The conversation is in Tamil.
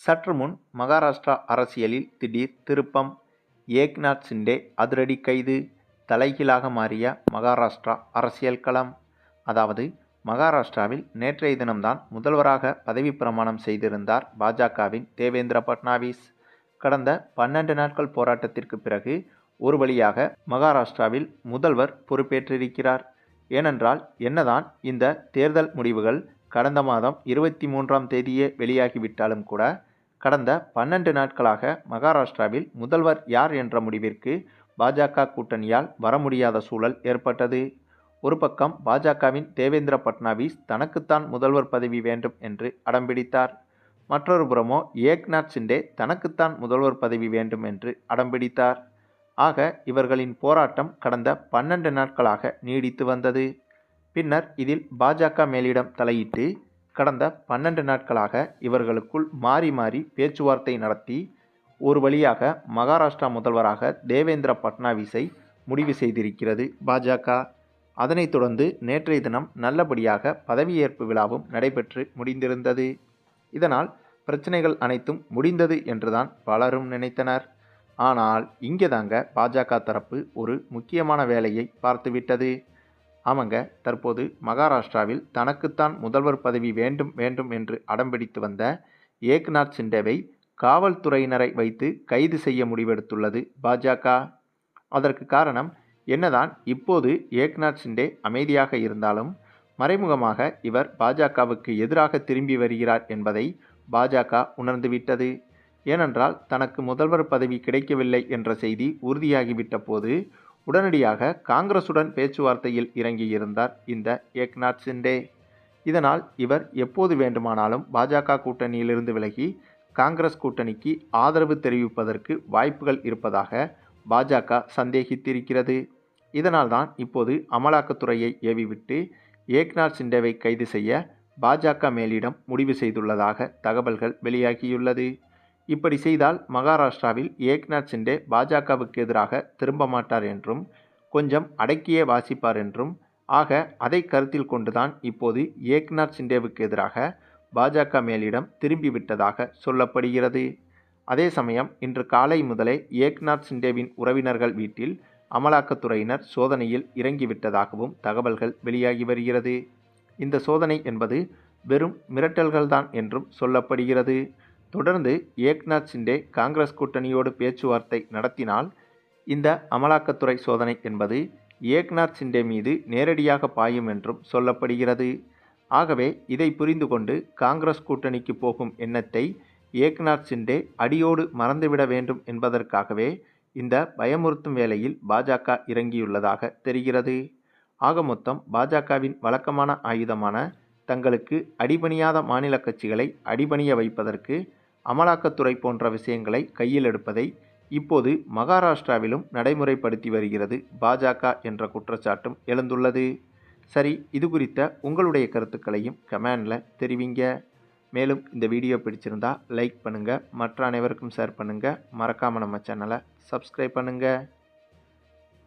சற்று முன் மகாராஷ்டிரா அரசியலில் திடீர் திருப்பம். ஏக்நாத் சிண்டே அதிரடி கைது. தலைகீழாக மாறிய மகாராஷ்டிரா அரசியல் களம். அதாவது மகாராஷ்டிராவில் நேற்றைய தினம்தான் முதல்வராக பதவி பிரமாணம் செய்திருந்தார் பாஜகவின் தேவேந்திர பட்னாவிஸ். கடந்த 12 நாட்கள் போராட்டத்திற்கு பிறகு ஒரு வழியாக மகாராஷ்டிராவில் முதல்வர் பொறுப்பேற்றிருக்கிறார். ஏனென்றால் என்னதான் இந்த தேர்தல் முடிவுகள் கடந்த மாதம் 23ஆம் தேதியே வெளியாகிவிட்டாலும் கூட கடந்த 12 நாட்களாக மகாராஷ்டிராவில் முதல்வர் யார் என்ற முடிவிற்கு பாஜக கூட்டணியால் வர முடியாத சூழல் ஏற்பட்டது. ஒரு பக்கம் பாஜகவின் தேவேந்திர பட்னாவிஸ் தனக்குத்தான் முதல்வர் பதவி வேண்டும் என்று அடம்பிடித்தார். மற்றொரு புறமோ ஏக்நாத் சிண்டே தனக்குத்தான் முதல்வர் பதவி வேண்டும் என்று அடம்பிடித்தார். ஆக இவர்களின் போராட்டம் கடந்த 12 நாட்களாக நீடித்து வந்தது. பின்னர் இதில் பாஜக மேலிடம் தலையிட்டு கடந்த 12 நாட்களாக இவர்களுக்குள் மாறி மாறி பேச்சுவார்த்தை நடத்தி ஒரு வழியாக மகாராஷ்டிரா முதல்வராக தேவேந்திர பட்னாவிஸை முடிவு செய்திருக்கிறது பாஜக. அதனைத் தொடர்ந்து நேற்றைய தினம் நல்லபடியாக பதவியேற்பு விழாவும் நடைபெற்று முடிந்திருந்தது. இதனால் பிரச்சனைகள் அனைத்தும் முடிந்தது என்றுதான் பலரும் நினைத்தனர். ஆனால் இங்கே தாங்க பாஜக தரப்பு ஒரு முக்கியமான வேலையை பார்த்துவிட்டது. ஆமாங்க, தற்போது மகாராஷ்டிராவில் தனக்குத்தான் முதல்வர் பதவி வேண்டும் வேண்டும் என்று அடம்பிடித்து வந்த ஏக்நாத் சிண்டேவை காவல்துறையினரை வைத்து கைது செய்ய முடிவெடுத்துள்ளது பாஜக. அதற்கு காரணம் என்னதான் இப்போது ஏக்நாத் சிண்டே அமைதியாக இருந்தாலும் மறைமுகமாக இவர் பாஜகவுக்கு எதிராக திரும்பி வருகிறார் என்பதை பாஜக உணர்ந்துவிட்டது. ஏனென்றால் தனக்கு முதல்வர் பதவி கிடைக்கவில்லை என்ற செய்தி உறுதியாகிவிட்ட போது உடனடியாக காங்கிரசுடன் பேச்சுவார்த்தையில் இறங்கியிருந்தார் இந்த ஏக்நாத் சிண்டே. இதனால் இவர் எப்போது வேண்டுமானாலும் பாஜக கூட்டணியிலிருந்து விலகி காங்கிரஸ் கூட்டணிக்கு ஆதரவு தெரிவிப்பதற்கு வாய்ப்புகள் இருப்பதாக பாஜக சந்தேகித்திருக்கிறது. இதனால்தான் இப்போது அமலாக்கத்துறையை ஏவிவிட்டு ஏக்நாத் சிண்டேவை கைது செய்ய பாஜக மேலிடம் முடிவு செய்துள்ளதாக தகவல்கள் வெளியாகியுள்ளது. இப்படி செய்தால் மகாராஷ்டிராவில் ஏக்நாத் சிண்டே பாஜகவுக்கு எதிராக திரும்ப மாட்டார் என்றும் கொஞ்சம் அடக்கியே வாசிப்பார் என்றும், ஆக அதை கருத்தில் கொண்டுதான் இப்போது ஏக்நாத் சிண்டேவுக்கு எதிராக பாஜக மேலிடம் திரும்பிவிட்டதாக சொல்லப்படுகிறது. அதே சமயம் இன்று காலை முதலே ஏக்நாத் சிண்டேவின் உறவினர்கள் வீட்டில் அமலாக்கத்துறையினர் சோதனையில் இறங்கிவிட்டதாகவும் தகவல்கள் வெளியாகி வருகிறது. இந்த சோதனை என்பது வெறும் மிரட்டல்கள்தான் என்றும் சொல்லப்படுகிறது. தொடர்ந்து ஏக்நாத் சிண்டே காங்கிரஸ் கூட்டணியோடு பேச்சுவார்த்தை நடத்தினால் இந்த அமலாக்கத்துறை சோதனை என்பது ஏக்நாத் சிண்டே மீது நேரடியாக பாயும் என்றும் சொல்லப்படுகிறது. ஆகவே இதை புரிந்து கொண்டு காங்கிரஸ் கூட்டணிக்கு போகும் எண்ணத்தை ஏக்நாத் சிண்டே அடியோடு மறந்துவிட வேண்டும் என்பதற்காகவே இந்த பயமுறுத்தும் வேளையில் பாஜக இறங்கியுள்ளதாக தெரிகிறது. ஆக மொத்தம் பாஜகவின் வழக்கமான ஆயுதமான தங்களுக்கு அடிபணியாத மாநில கட்சிகளை அடிபணிய வைப்பதற்கு அமலாக்கத்துறை போன்ற விஷயங்களை கையில் எடுப்பதை இப்போது மகாராஷ்டிராவிலும் நடைமுறைப்படுத்தி வருகிறது பாஜக என்ற குற்றச்சாட்டும் எழுந்துள்ளது. சரி, இது குறித்த உங்களுடைய கருத்துக்களையும் கமெண்டில் தெரிவிங்க. மேலும் இந்த வீடியோ பிடிச்சிருந்தா லைக் பண்ணுங்கள், மற்ற அனைவருக்கும் ஷேர் பண்ணுங்கள், மறக்காமல் நம்ம சேனலை சப்ஸ்கிரைப் பண்ணுங்கள்.